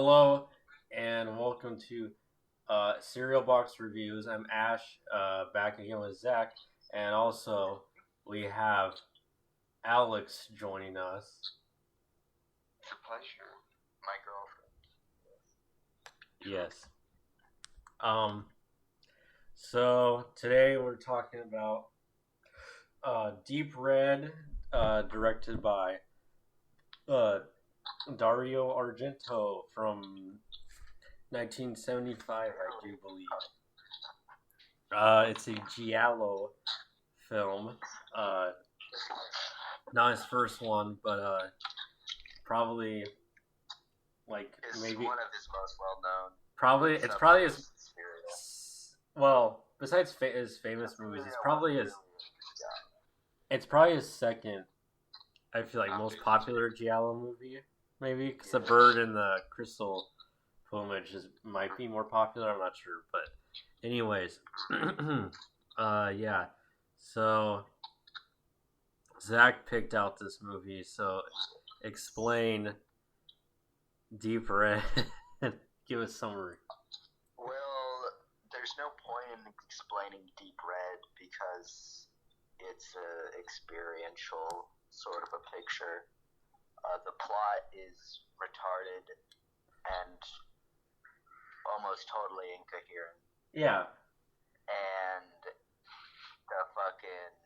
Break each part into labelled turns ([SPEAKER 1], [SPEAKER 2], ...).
[SPEAKER 1] Hello and welcome to Cereal Box Reviews. I'm Ash, back again with Zach, and also we have Alex joining us.
[SPEAKER 2] It's a pleasure, my girlfriend.
[SPEAKER 1] Yes. So today we're talking about Deep Red, directed by Dario Argento from 1975, I do believe. It's a giallo film. Not his first one, but probably
[SPEAKER 2] It's
[SPEAKER 1] maybe
[SPEAKER 2] one of his most well known.
[SPEAKER 1] it's probably his besides his famous movies, it's probably his second. I feel like most popular giallo movie, maybe because the bird and the crystal plumage might be more popular. I'm not sure, but anyways, yeah. So Zach picked out this movie, so explain Deep Red. Give us a summary.
[SPEAKER 2] Well, there's no point in explaining Deep Red because it's an experiential sort of a picture. The plot is retarded and almost totally incoherent.
[SPEAKER 1] Yeah.
[SPEAKER 2] And the fucking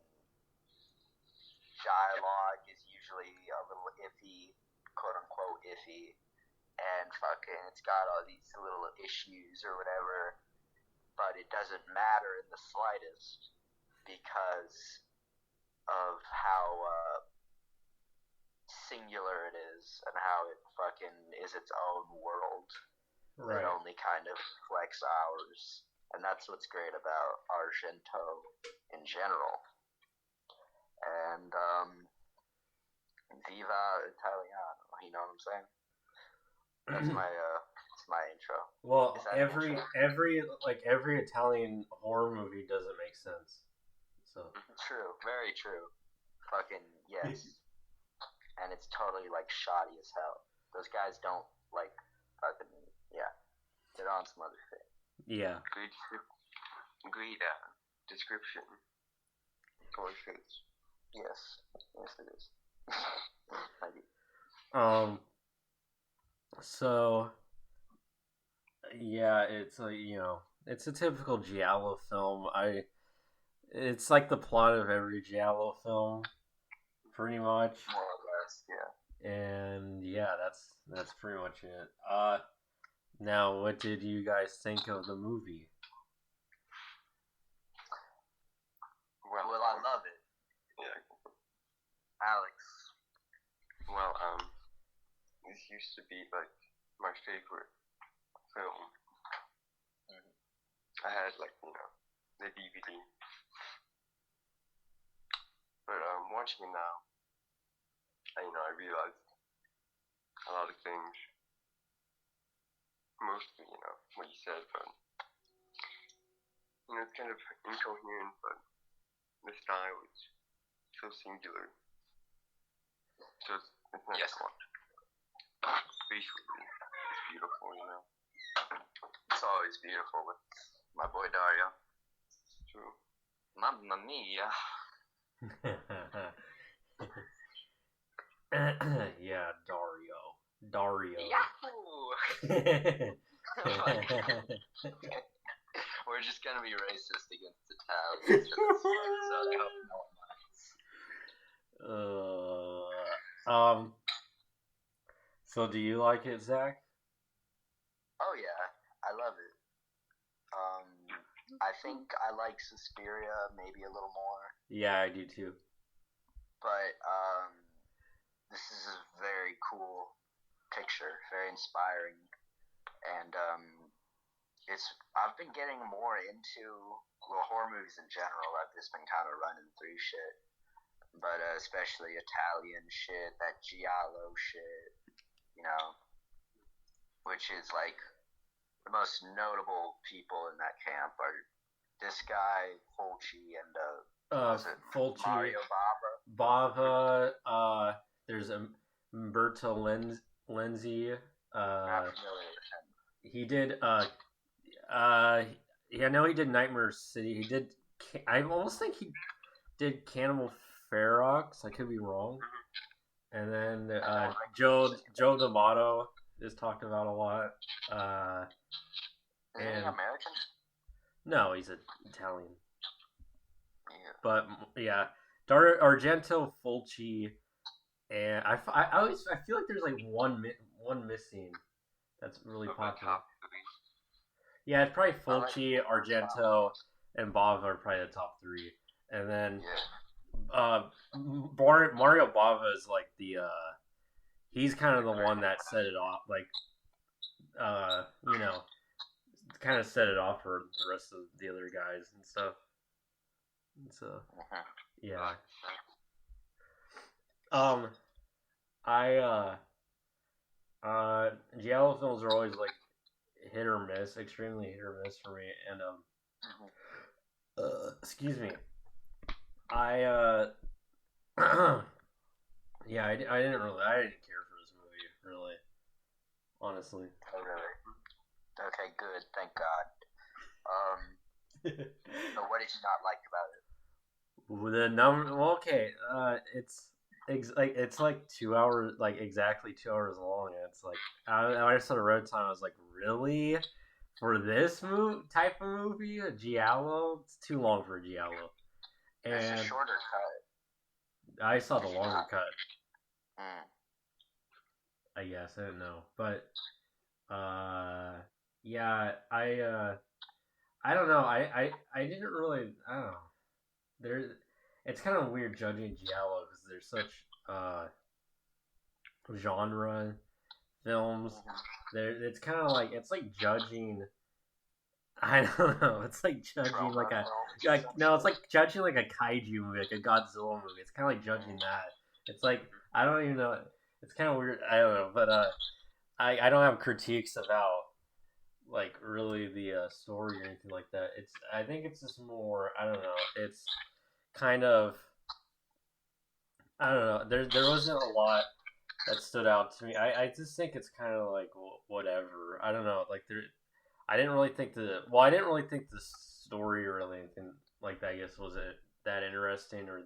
[SPEAKER 2] dialogue is usually a little iffy, quote unquote iffy, and fucking it's got all these little issues or whatever, but it doesn't matter in the slightest because of how singular it is and how it fucking is its own world.
[SPEAKER 1] Right.
[SPEAKER 2] It only kind of reflects ours, and that's what's great about Argento in general. And Viva Italiano, you know what I'm saying? That's my intro.
[SPEAKER 1] Well, every Italian horror movie doesn't make sense. So
[SPEAKER 2] true, very true. Fucking yes. And it's totally like shoddy as hell. Those guys don't like fucking they're on some other shit.
[SPEAKER 1] Yeah.
[SPEAKER 2] Great description. Yes, it is.
[SPEAKER 1] So yeah, it's it's a typical giallo film. It's like the plot of every giallo film, pretty much.
[SPEAKER 2] More or less, yeah.
[SPEAKER 1] And yeah, that's pretty much it. Now, what did you guys think of the movie?
[SPEAKER 2] Well, I love it. Yeah. Alex.
[SPEAKER 3] Well, this used to be like my favorite film. Mm-hmm. I had the DVD, but watching it now, I realized a lot of things. Mostly, what you said, but it's kind of incoherent, but the style is so singular. So it's nice to watch. Visually, it's beautiful,
[SPEAKER 2] It's always beautiful with my boy Daria.
[SPEAKER 3] True.
[SPEAKER 2] Mamma mia.
[SPEAKER 1] Yeah, Dario.
[SPEAKER 2] Yahoo! We're just gonna be racist against Italians for this episode. I hope no one minds.
[SPEAKER 1] So do you like it, Zach?
[SPEAKER 2] Oh yeah, I love it. I think I like Suspiria maybe a little more.
[SPEAKER 1] Yeah, I do too.
[SPEAKER 2] But this is a very cool picture, very inspiring, and I've been getting more into horror movies in general. I've just been kind of running through shit, but especially Italian shit, that giallo shit, which is like the most notable people in that camp are this guy Fulci and
[SPEAKER 1] Fulci,
[SPEAKER 2] Mario
[SPEAKER 1] Bava. There's Umberto Lenzi.
[SPEAKER 2] Not familiar with him.
[SPEAKER 1] He did. Yeah, I know he did Nightmare City. He did. I almost think he did Cannibal Ferox. I could be wrong. And then Joe D'Amato is talked about a lot.
[SPEAKER 2] Is he American?
[SPEAKER 1] No, he's Italian.
[SPEAKER 2] Yeah.
[SPEAKER 1] But yeah, Dario Argento, Fulci, and I feel like there's like one missing that's really popular. Yeah, it's probably Fulci, Argento, and Bava are probably the top three, and then Mario Bava is like the he's kind of the one that set it off, like you know, kind of set it off for the rest of the other guys and stuff. And so yeah. Giallo films are always like hit or miss, extremely hit or miss for me, and excuse me, I yeah, I didn't care for this movie, really, honestly.
[SPEAKER 2] Oh, really? Okay, good, thank God. So what did you not like about it?
[SPEAKER 1] The number, well, okay, it's like 2 hours, like exactly 2 hours long, and it's like I just saw the road time. I was like, really, for this type of movie, a giallo? It's too long for a giallo. And
[SPEAKER 2] it's a shorter cut.
[SPEAKER 1] I saw the longer cut. I guess I don't know, but yeah, I don't know. I didn't really. I don't know. It's kind of weird judging giallo because there's such genre films. It's kind of like it's like judging. I don't know. It's like judging like it's like judging like a kaiju movie, like a Godzilla movie. It's kind of like judging that. It's like I don't even know. It's kind of weird. I don't know, but I don't have critiques about like really the story or anything like that. I think it's just more. I don't know. It's kind of I don't know. There wasn't a lot that stood out to me. I just think it's kind of like whatever. I don't know. Like I didn't really think the story or really anything like that. I guess was it that interesting or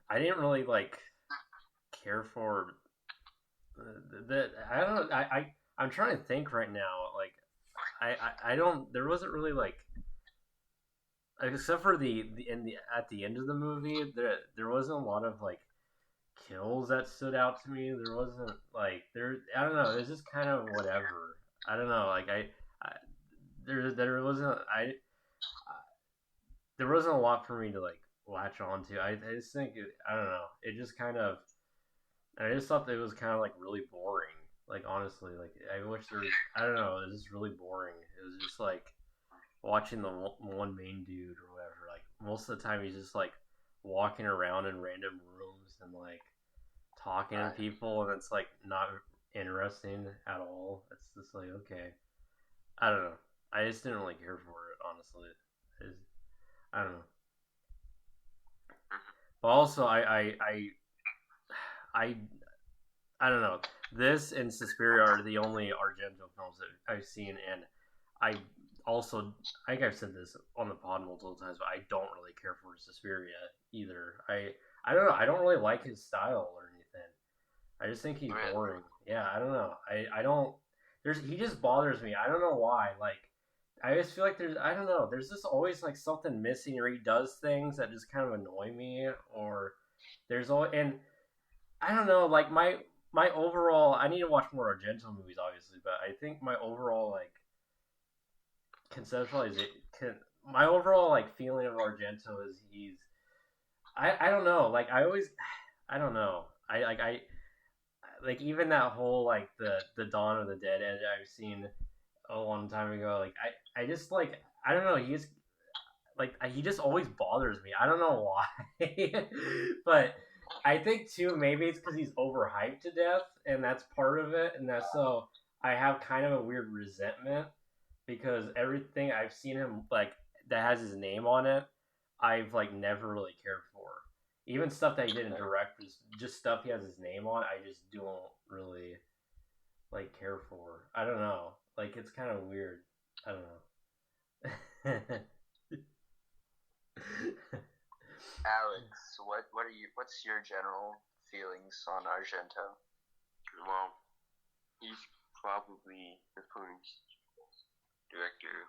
[SPEAKER 1] I didn't really like care for the I don't know. I'm trying to think right now. Like I don't. There wasn't really like. Except for at the end of the movie, there wasn't a lot of like kills that stood out to me. There wasn't like I don't know. It was just kind of whatever. I don't know. Like there wasn't there wasn't a lot for me to like latch onto. I just think I don't know. It just kind of. I just thought that it was kind of like really boring. Like honestly, like I wish there was. I don't know. It was just really boring. It was just like. Watching the one main dude or whatever, like most of the time he's just like walking around in random rooms and like talking to people, and it's like not interesting at all. It's just like okay, I don't know. I just didn't really care for it, honestly. I don't know. But also, I don't know. This and Suspiria are the only Argento films that I've seen, and I think I've said this on the pod multiple times, but I don't really care for Suspiria either. I don't know. I don't really like his style or anything. I just think he's boring. Yeah, I don't know. I don't. He just bothers me. I don't know why. Like, I just feel like I don't know. There's just always like something missing, or he does things that just kind of annoy me, or and I don't know. Like my overall, I need to watch more Argento movies, obviously, but I think my overall like my overall like feeling of Argento is I don't know. Like I don't know. I like even that whole like the Dawn of the Dead edit I've seen a long time ago. Like I just like I don't know. He just always bothers me. I don't know why, but I think too maybe it's because he's overhyped to death, and that's part of it. And that's so I have kind of a weird resentment because everything I've seen him like that has his name on it, I've like never really cared for. even stuff that he didn't direct, just stuff he has his name on. I just don't really like care for. I don't know. Like it's kind of weird. I don't know.
[SPEAKER 2] Alex, what's your general feelings on Argento?
[SPEAKER 3] Well, he's probably the first director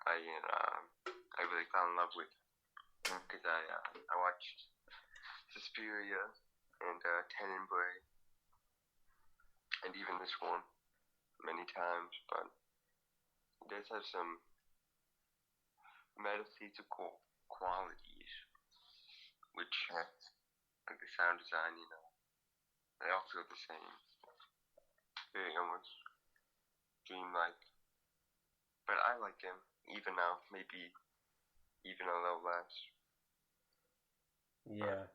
[SPEAKER 3] I really fell in love with, because I watched Suspiria and Tenenbaum and even this one many times, but it does have some metaphysical qualities, which, like the sound design, they all feel the same. Very almost dreamlike. But I like him, even now, maybe even a little less.
[SPEAKER 1] Yeah,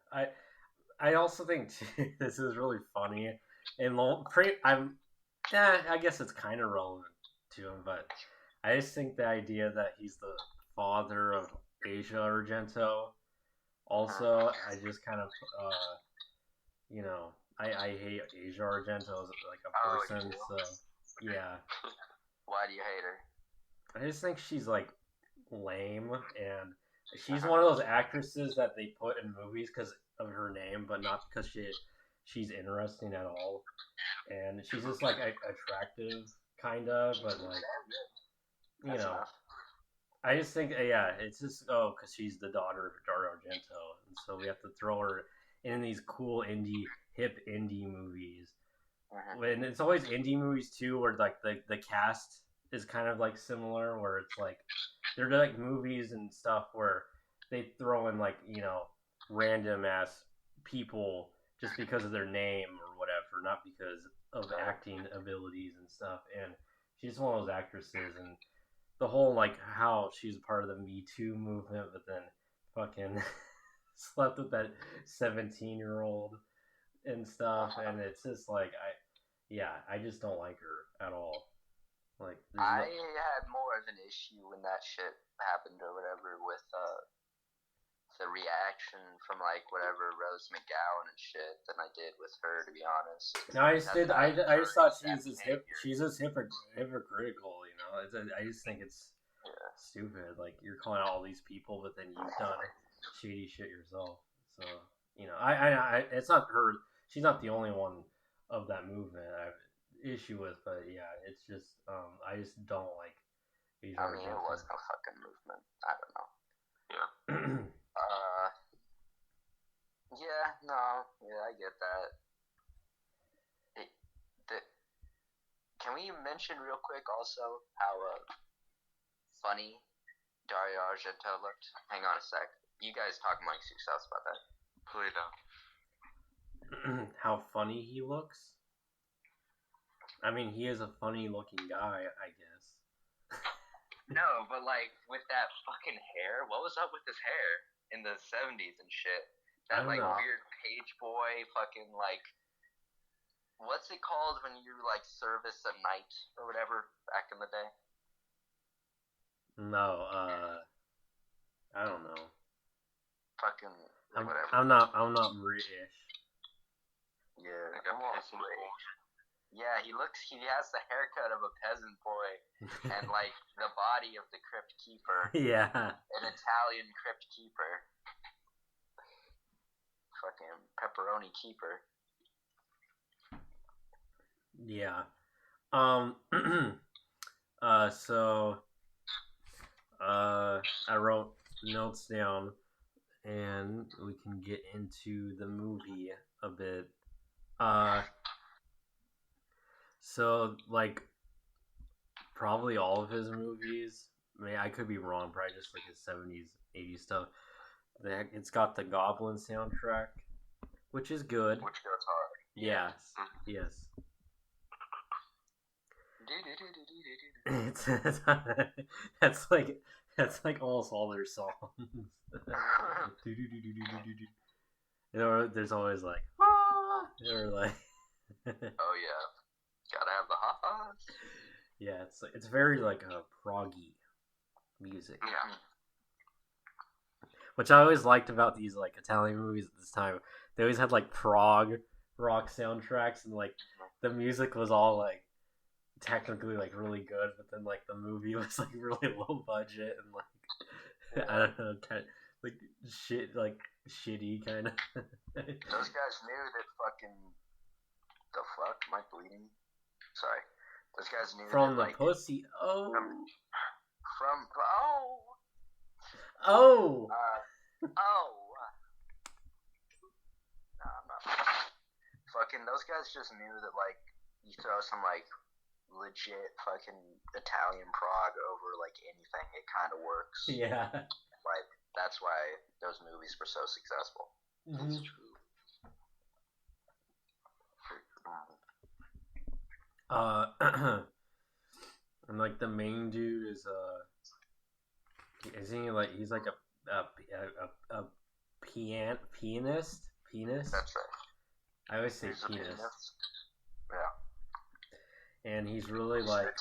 [SPEAKER 1] I also think too, this is really funny, and I guess it's kind of relevant to him, but I just think the idea that he's the father of Asia Argento. Also, I just kind of, I hate Asia Argento as like a person. So, yeah.
[SPEAKER 2] Why do you hate her?
[SPEAKER 1] I just think she's like lame, and she's one of those actresses that they put in movies because of her name, but not because she's interesting at all. And she's just like attractive, kind of, but like, I just think, it's just, because she's the daughter of Dario Argento, and so we have to throw her in these cool hip indie movies. And it's always indie movies too, where like the cast is kind of like similar, where it's like they're like movies and stuff where they throw in like random ass people just because of their name or whatever, not because of acting abilities and stuff. And she's one of those actresses, and the whole like how she's part of the Me Too movement, but then fucking slept with that 17-year-old and stuff, and it's just like I just don't like her at all. Like
[SPEAKER 2] I had more of an issue when that shit happened or whatever with the reaction from like whatever Rose McGowan and shit than I did with her, to be honest.
[SPEAKER 1] No, I just thought she's just hypocritical, I just think it's stupid. Like you're calling out all these people, but then you've done shady shit yourself. So I it's not her. She's not the only one of that movement I have issue with, but yeah, it's just I just don't like.
[SPEAKER 2] It was no fucking movement. I don't know.
[SPEAKER 3] Yeah.
[SPEAKER 2] I get that. Can we mention real quick also how funny Dario Argento looked? Hang on a sec. You guys talk amongst yourselves about that.
[SPEAKER 3] Pull it up.
[SPEAKER 1] How funny he looks? I mean, he is a funny-looking guy, I guess.
[SPEAKER 2] No, but like with that fucking hair, what was up with his hair in the 70s and shit? That like weird page boy fucking like, what's it called when you like service a knight or whatever back in the day?
[SPEAKER 1] No, I don't know.
[SPEAKER 2] Fucking whatever.
[SPEAKER 1] I'm not British.
[SPEAKER 2] Yeah,
[SPEAKER 3] like a peasant boy.
[SPEAKER 2] Yeah, he has the haircut of a peasant boy and like the body of the crypt keeper.
[SPEAKER 1] Yeah.
[SPEAKER 2] An Italian crypt keeper. Fucking pepperoni keeper.
[SPEAKER 1] Yeah. So I wrote notes down and we can get into the movie a bit. So like probably all of his movies, I could be wrong, probably just like his 70s, 80s stuff. It's got the Goblin soundtrack, which is good.
[SPEAKER 2] Which goes hard.
[SPEAKER 1] Yes. Yes. That's like almost all their songs. There's always like or like
[SPEAKER 2] oh yeah, gotta have the ha-has.
[SPEAKER 1] Yeah, it's very like proggy music.
[SPEAKER 2] Yeah.
[SPEAKER 1] which I always liked about these like Italian movies at this time. They always had like prog rock soundtracks, and like the music was all like technically like really good, but then like the movie was like really low budget and like I don't know, kind of, like shitty kind of.
[SPEAKER 2] Those guys knew that fucking the fuck am I bleeding? Sorry, those guys knew
[SPEAKER 1] from
[SPEAKER 2] that,
[SPEAKER 1] the
[SPEAKER 2] like,
[SPEAKER 1] pussy. Oh.
[SPEAKER 2] From
[SPEAKER 1] Oh.
[SPEAKER 2] No, I'm not. Fucking those guys just knew that, like, you throw some like legit fucking Italian prog over like anything, it kind of works.
[SPEAKER 1] Yeah.
[SPEAKER 2] Like that's why those movies were so successful.
[SPEAKER 3] It's true.
[SPEAKER 1] And like the main dude is isn't he like he's like a pianist?
[SPEAKER 2] That's right.
[SPEAKER 1] I always say
[SPEAKER 2] He's a
[SPEAKER 1] penis.
[SPEAKER 2] pianist. Yeah.
[SPEAKER 1] And he's really
[SPEAKER 2] He's
[SPEAKER 1] like
[SPEAKER 2] an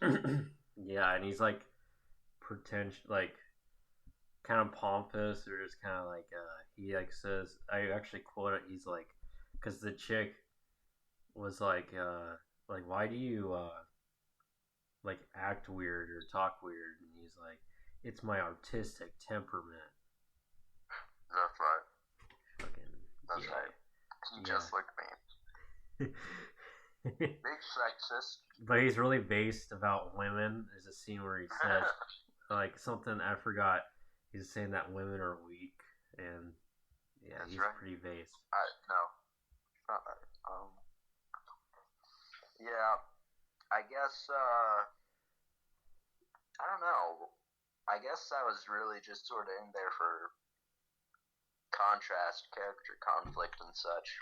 [SPEAKER 2] Italian penis.
[SPEAKER 1] yeah, and he's like pretentious, like kind of pompous, or just kind of like he like says, I actually quote it. He's like, because the chick was like why do you like act weird or talk weird, and he's like, it's my artistic temperament.
[SPEAKER 2] That's right.
[SPEAKER 1] Fucking
[SPEAKER 2] That's
[SPEAKER 1] yeah.
[SPEAKER 2] right. He just like me. Big sexist.
[SPEAKER 1] But he's really based about women. There's a scene where he said like something, I forgot. He's saying that women are weak, and yeah,
[SPEAKER 2] That's
[SPEAKER 1] he's
[SPEAKER 2] right.
[SPEAKER 1] pretty based.
[SPEAKER 2] No. Yeah, I guess, I don't know. I guess I was really just sort of in there for contrast, character conflict, and such.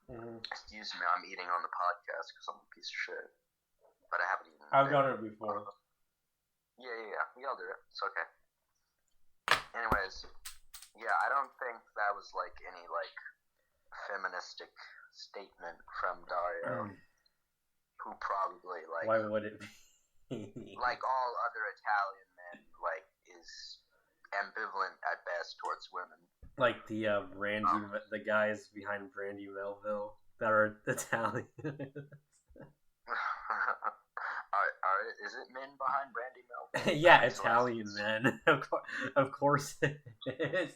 [SPEAKER 2] Excuse me, I'm eating on the podcast because I'm a piece of shit. But I haven't eaten.
[SPEAKER 1] I've done it before.
[SPEAKER 2] Yeah. We all do it. It's okay. Anyways, yeah, I don't think that was like any like feministic statement from Dario, who probably like.
[SPEAKER 1] Why would it be?
[SPEAKER 2] Like all other Italian men, like is ambivalent at best towards women. Like
[SPEAKER 1] the the guys behind Brandy Melville that are Italian.
[SPEAKER 2] Is it men behind Brandy Melville?
[SPEAKER 1] Yeah, Italian men. Of course it is.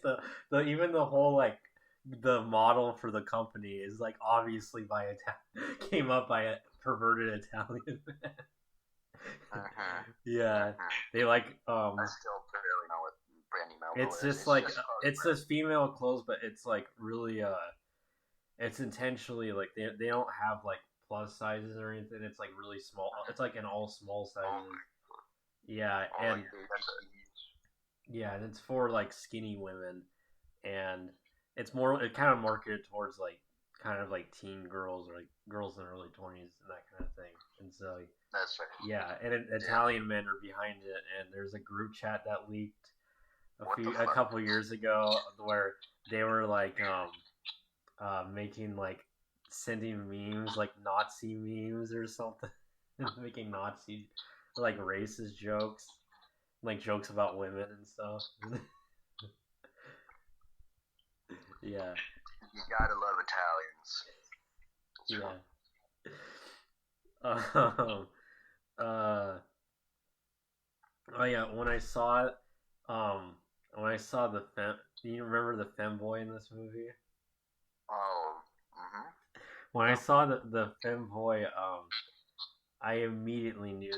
[SPEAKER 1] Even the whole like the model for the company is like obviously came up by a perverted Italian man. Yeah, they like
[SPEAKER 2] I still barely know what Brandy Melville
[SPEAKER 1] is. It's just it's this female clothes, but it's like really it's intentionally like they don't have like plus sizes or anything. It's like really small. It's like in all small sizes. Yeah, and and it's for like skinny women, and it kind of marketed towards like kind of like teen girls or like girls in their early 20s and that kind of thing. And so
[SPEAKER 2] that's right.
[SPEAKER 1] Yeah, and Italian men are behind it, and there's a group chat that leaked a couple years ago where they were like making like sending memes like Nazi memes or something, making Nazi like racist jokes, like jokes about women and stuff. Yeah.
[SPEAKER 2] You gotta love Italians.
[SPEAKER 1] Yeah. Oh yeah, when I saw it, do you remember the femboy in this movie?
[SPEAKER 2] Oh,
[SPEAKER 1] When I saw the femboy, I immediately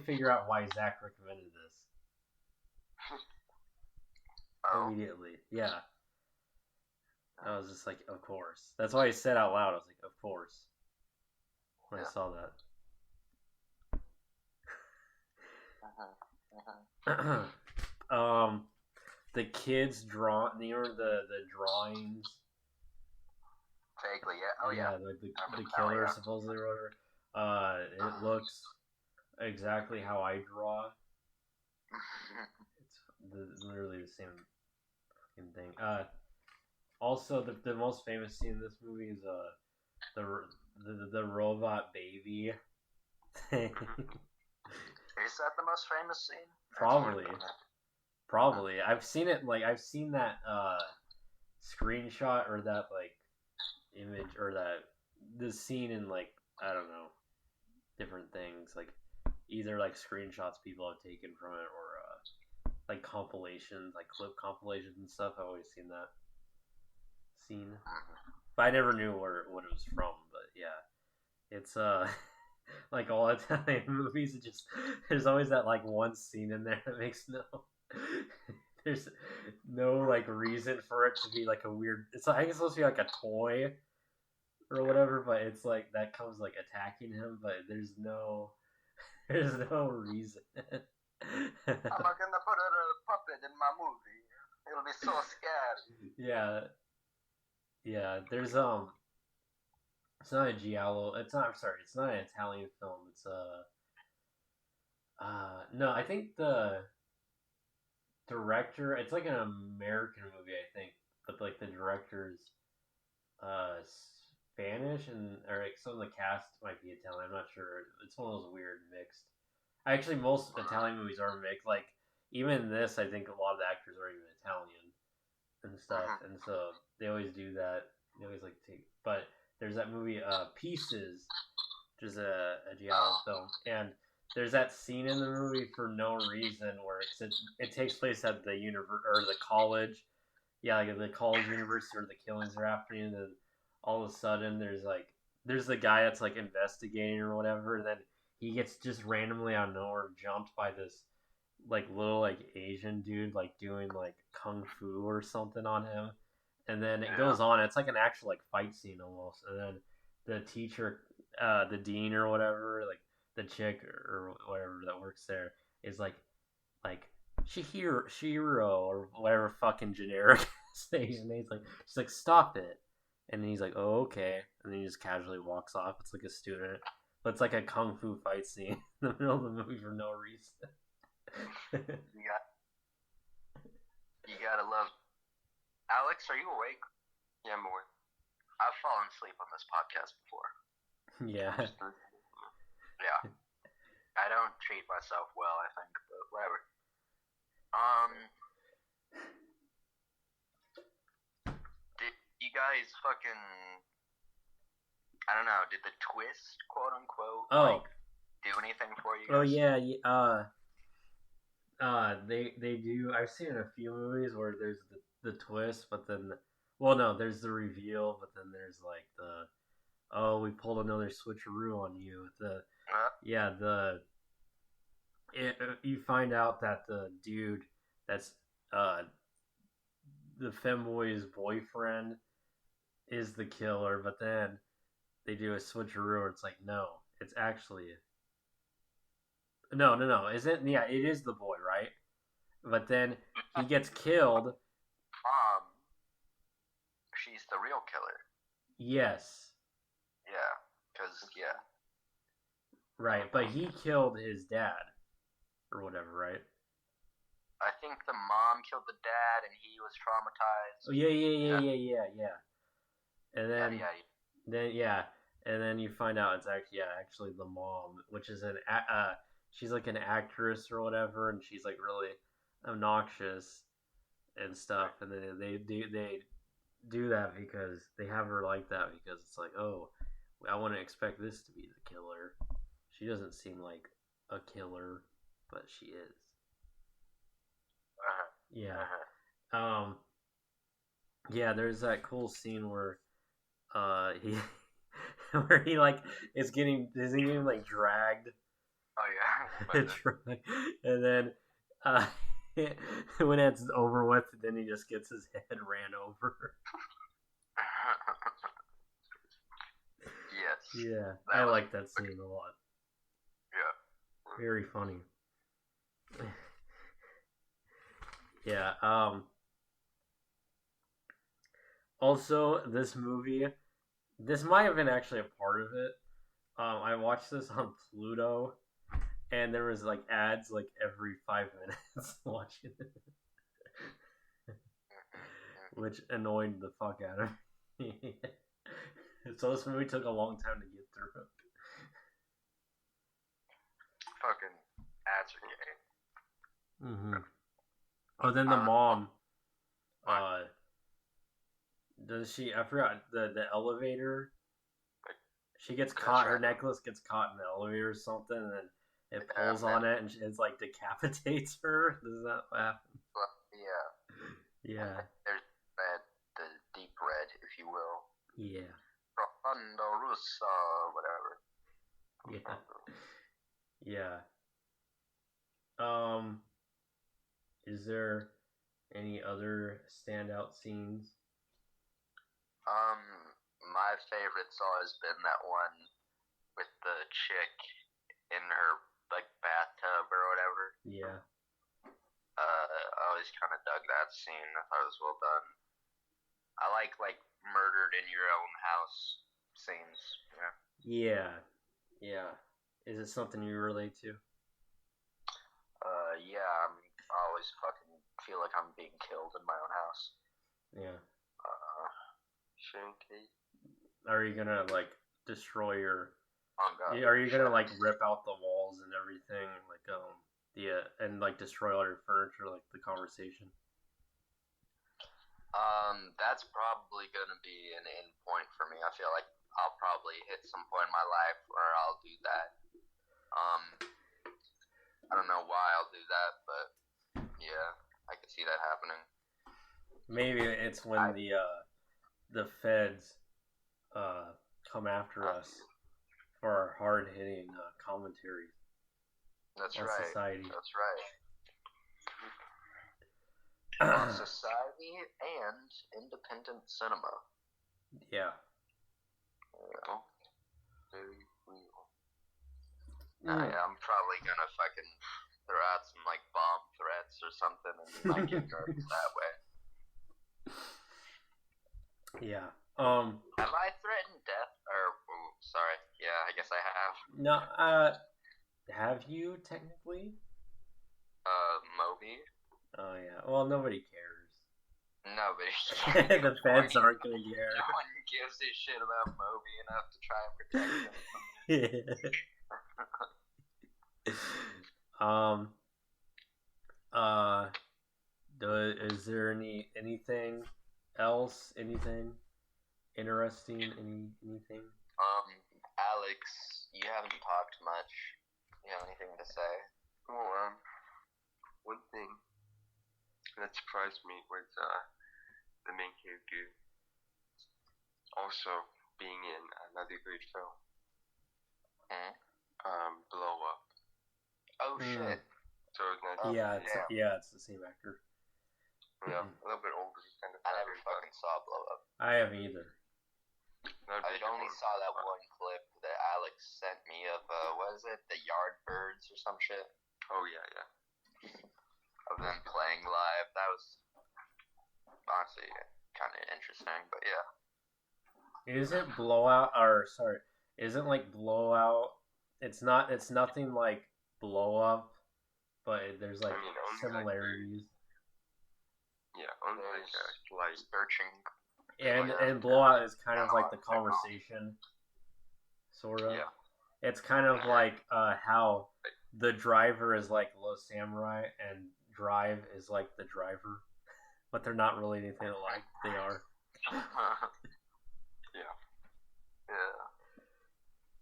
[SPEAKER 1] figured out why Zach recommended this. Immediately, yeah. I was just like, of course. That's why I said out loud. I was like, of course. When I saw that. The kids the drawings.
[SPEAKER 2] Vaguely, yeah. Oh yeah.
[SPEAKER 1] The killer supposedly wrote her. It looks exactly how I draw. It's literally the same fucking thing. Also, the most famous scene in this movie is the robot baby thing.
[SPEAKER 2] Is that the most famous scene?
[SPEAKER 1] Probably. I've seen it. Like I've seen that screenshot or that like image or that the scene in like I don't know different things like either like screenshots people have taken from it or like compilations, like clip compilations and stuff. I've always seen that scene, but I never knew what it was from. But yeah, it's like all Italian movies. It just there's always that like one scene in there that makes there's no like reason for it to be like a weird. It's I think it's supposed to be like a toy or whatever, but it's like that comes like attacking him, but there's no reason.
[SPEAKER 2] I'm not gonna put a puppet in my movie. It'll be so scary.
[SPEAKER 1] Yeah. There's it's not a giallo. It's not. I'm sorry. It's not an Italian film. It's no. I think the director. It's like an American movie. I think, but like the director's Spanish and or like some of the cast might be Italian. I'm not sure. It's one of those weird mixed. Actually, most Italian movies are mixed. Like even this, I think a lot of the actors are even Italian and stuff, and so they always do that. They always like take. But there's that movie Pieces, which is a giallo film, and there's that scene in the movie for no reason where it takes place at the or the college, like the college university where the killings are happening, and then all of a sudden there's the guy that's like investigating or whatever, and then he gets just randomly out of nowhere jumped by this like little like Asian dude like doing like kung fu or something on him, and then it goes on. It's like an actual like fight scene almost, and then the teacher, the dean or whatever, like the chick or whatever that works there is like Shihiro or whatever fucking generic Asian name. She's like stop it, and then he's like oh okay, and then he just casually walks off. It's like a student. But it's like a kung fu fight scene in the middle of the movie for no reason.
[SPEAKER 2] You gotta love. Alex, are you awake?
[SPEAKER 3] Yeah, I'm awake.
[SPEAKER 2] I've fallen asleep on this podcast before.
[SPEAKER 1] Yeah.
[SPEAKER 2] Yeah. I don't treat myself well, I think, but whatever. Did you guys fucking... I don't know, did the twist, quote unquote, like, do anything for you guys?
[SPEAKER 1] Oh yeah, they do. I've seen a few movies where there's the twist, but then, well, no, there's the reveal, but then there's like we pulled another switcheroo on you. You find out that the dude that's the femboy's boyfriend is the killer, but then they do a switcheroo where it's like, no, it's actually... No. Isn't... Yeah, it is the boy, right? But then he gets killed.
[SPEAKER 2] She's the real killer.
[SPEAKER 1] Yes.
[SPEAKER 2] Yeah, because, yeah.
[SPEAKER 1] Right, but he killed his dad. Or whatever, right?
[SPEAKER 2] I think the mom killed the dad and he was traumatized.
[SPEAKER 1] Oh, yeah. And then... And then you find out it's actually the mom, which is she's like an actress or whatever, and she's like really obnoxious and stuff. And then they do that because they have her like that because it's like, oh, I want to expect this to be the killer. She doesn't seem like a killer, but she is. Yeah. Yeah. There's that cool scene where he. Where he like is getting like dragged.
[SPEAKER 2] Oh yeah.
[SPEAKER 1] And then when it's over with, then he just gets his head ran over.
[SPEAKER 2] Yes.
[SPEAKER 1] Yeah, I like that scene a lot.
[SPEAKER 2] Yeah.
[SPEAKER 1] Very funny. Yeah. Also, this movie. This might have been actually a part of it. I watched this on Pluto, and there was like ads like every 5 minutes watching it, which annoyed the fuck out of me. So this movie took a long time to get through.
[SPEAKER 2] Fucking
[SPEAKER 1] Mm-hmm. Oh, then the mom. Does she? I forgot the elevator. She gets caught. Her necklace gets caught in the elevator or something, and then it pulls on it, and it's like decapitates her. Does that happen?
[SPEAKER 2] Yeah.
[SPEAKER 1] Yeah.
[SPEAKER 2] There's red, the deep red, if you will.
[SPEAKER 1] Yeah.
[SPEAKER 2] Profondo Russa, whatever.
[SPEAKER 1] Yeah. Yeah. Is there any other standout scenes?
[SPEAKER 2] My favorite's always been that one with the chick in her like bathtub or whatever.
[SPEAKER 1] Yeah.
[SPEAKER 2] I always kind of dug that scene. I thought it was well done. I like murdered in your own house scenes.
[SPEAKER 1] Yeah. Yeah. Is it something you relate to?
[SPEAKER 2] Yeah. I always fucking feel like I'm being killed in my own house.
[SPEAKER 1] Yeah.
[SPEAKER 2] Shanky.
[SPEAKER 1] Are you gonna like destroy your?
[SPEAKER 2] Oh God.
[SPEAKER 1] Are you gonna like rip out the walls and everything, like and like destroy all your furniture, like the conversation?
[SPEAKER 2] That's probably gonna be an end point for me. I feel like I'll probably hit some point in my life where I'll do that. I don't know why I'll do that, but yeah, I could see that happening.
[SPEAKER 1] Maybe it's when the feds come after us for our hard-hitting commentary.
[SPEAKER 2] That's
[SPEAKER 1] on
[SPEAKER 2] right.
[SPEAKER 1] Society.
[SPEAKER 2] That's right. On society and independent cinema.
[SPEAKER 1] Yeah.
[SPEAKER 2] Very real. I'm probably gonna fucking throw out some like bomb threats or something and might get garbage that way.
[SPEAKER 1] Yeah.
[SPEAKER 2] Have I threatened death? Sorry. Yeah, I guess I have.
[SPEAKER 1] No. Have you technically?
[SPEAKER 2] Moby.
[SPEAKER 1] Oh yeah. Well, nobody cares.
[SPEAKER 2] Nobody
[SPEAKER 1] cares. The feds aren't gonna care.
[SPEAKER 2] No one gives a shit about Moby enough to try and protect him.
[SPEAKER 1] Is there anything else? Anything interesting? Anything?
[SPEAKER 2] Alex, you haven't talked much. You have anything to say?
[SPEAKER 3] Well, one thing that surprised me was the main character also being in another great film. Blow Up.
[SPEAKER 2] Oh shit.
[SPEAKER 3] So it's nice.
[SPEAKER 1] It's the same actor.
[SPEAKER 3] Yeah, a little bit older. Kind of.
[SPEAKER 2] I never fucking saw Blow Up.
[SPEAKER 1] I haven't either.
[SPEAKER 2] I only saw that one clip that Alex sent me of what is it, the Yardbirds or some shit.
[SPEAKER 3] Oh yeah.
[SPEAKER 2] Of them playing live. That was honestly kind of interesting, but yeah.
[SPEAKER 1] Isn't Blowout? Or sorry, isn't like Blowout? It's nothing like Blow Up, but there's like similarities.
[SPEAKER 3] Only like
[SPEAKER 2] searching.
[SPEAKER 1] And Blowout is kind of like the conversation, sort of.
[SPEAKER 2] Yeah.
[SPEAKER 1] It's kind of like how the driver is like Low Samurai and Drive is like the driver, but they're not really anything alike. They are.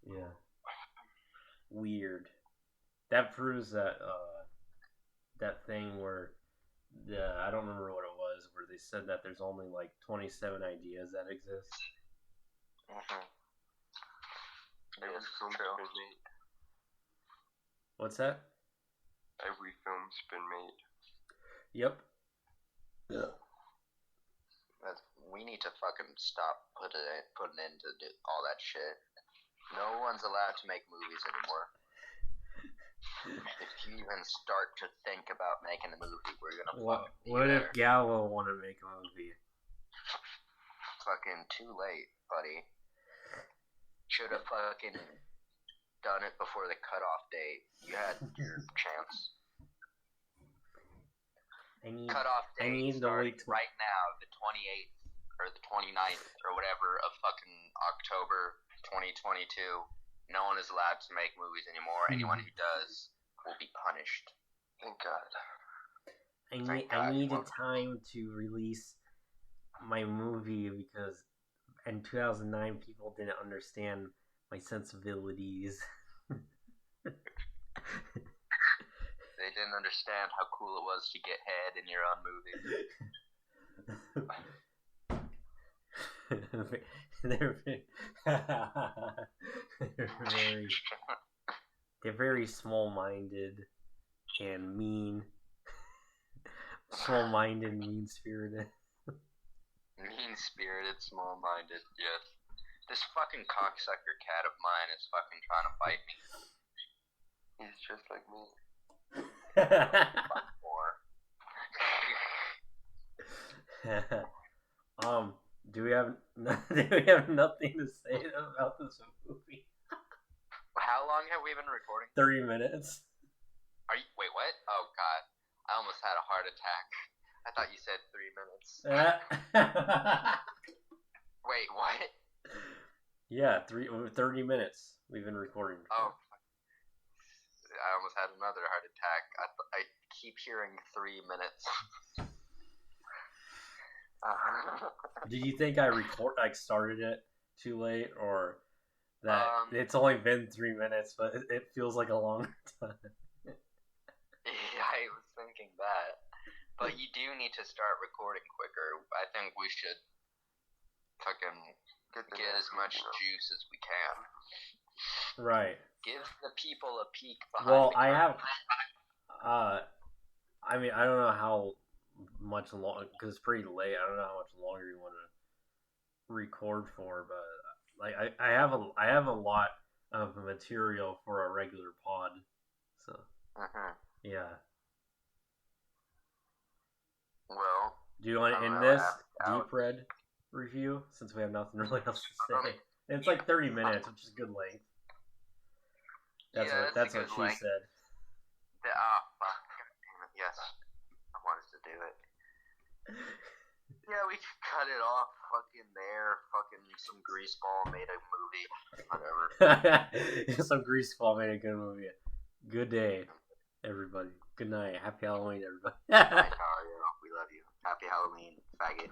[SPEAKER 1] Yeah. Weird. That proves that that thing where I don't remember what it was, where they said that there's only like 27 ideas that exist.
[SPEAKER 3] Every film's been made.
[SPEAKER 1] What's that?
[SPEAKER 3] Every film's been made.
[SPEAKER 1] Yep. Yeah.
[SPEAKER 2] We need to fucking stop putting into all that shit. No one's allowed to make movies anymore. If you even start to think about making a movie, we're gonna fucking be
[SPEAKER 1] What
[SPEAKER 2] there.
[SPEAKER 1] if Gallo want to make a movie?
[SPEAKER 2] Fucking too late, buddy. Should have fucking done it before the cutoff date. You had your chance. Cutoff date starts right now, the 28th or the 29th or whatever of fucking October 2022. No one is allowed to make movies anymore. Anyone who does will be punished.
[SPEAKER 3] Thank God.
[SPEAKER 1] I needed time to release my movie because in 2009 people didn't understand my sensibilities.
[SPEAKER 2] They didn't understand how cool it was to get head in your own movie.
[SPEAKER 1] They're very small-minded and mean. Small-minded, mean-spirited.
[SPEAKER 2] Mean-spirited, small-minded, yes. This fucking cocksucker cat of mine is fucking trying to bite me.
[SPEAKER 3] He's just like me.
[SPEAKER 1] Do we have nothing to say about this movie?
[SPEAKER 2] How long have we been recording?
[SPEAKER 1] 30 minutes.
[SPEAKER 2] Wait, what? Oh god, I almost had a heart attack. I thought you said 3 minutes. Wait, what?
[SPEAKER 1] Yeah, 30 minutes we've been recording.
[SPEAKER 2] Oh, I almost had another heart attack. I keep hearing 3 minutes.
[SPEAKER 1] Did you think I started it too late, or that it's only been 3 minutes, but it feels like a longer time?
[SPEAKER 2] Yeah, I was thinking that. But you do need to start recording quicker. I think we should fucking get as much juice as we can.
[SPEAKER 1] Right.
[SPEAKER 2] Give the people a peek behind
[SPEAKER 1] Well,
[SPEAKER 2] the
[SPEAKER 1] I
[SPEAKER 2] curtain.
[SPEAKER 1] have. I mean, I don't know how much longer, because it's pretty late. I don't know how much longer you want to record for, but like I have a lot of material for a regular pod, so yeah.
[SPEAKER 2] Well,
[SPEAKER 1] Do you want to end this deep red review since we have nothing really else to say? It's like 30 minutes, which is a good length. That's what she said.
[SPEAKER 2] Fuck. Yes, I wanted to do it. Yeah, we could cut it off. Fucking there. Fucking some greaseball made a movie. Whatever.
[SPEAKER 1] Some greaseball made a good movie. Good day, everybody. Good night. Happy Halloween, everybody.
[SPEAKER 2] Good night, Daria. We love you. Happy Halloween, faggot.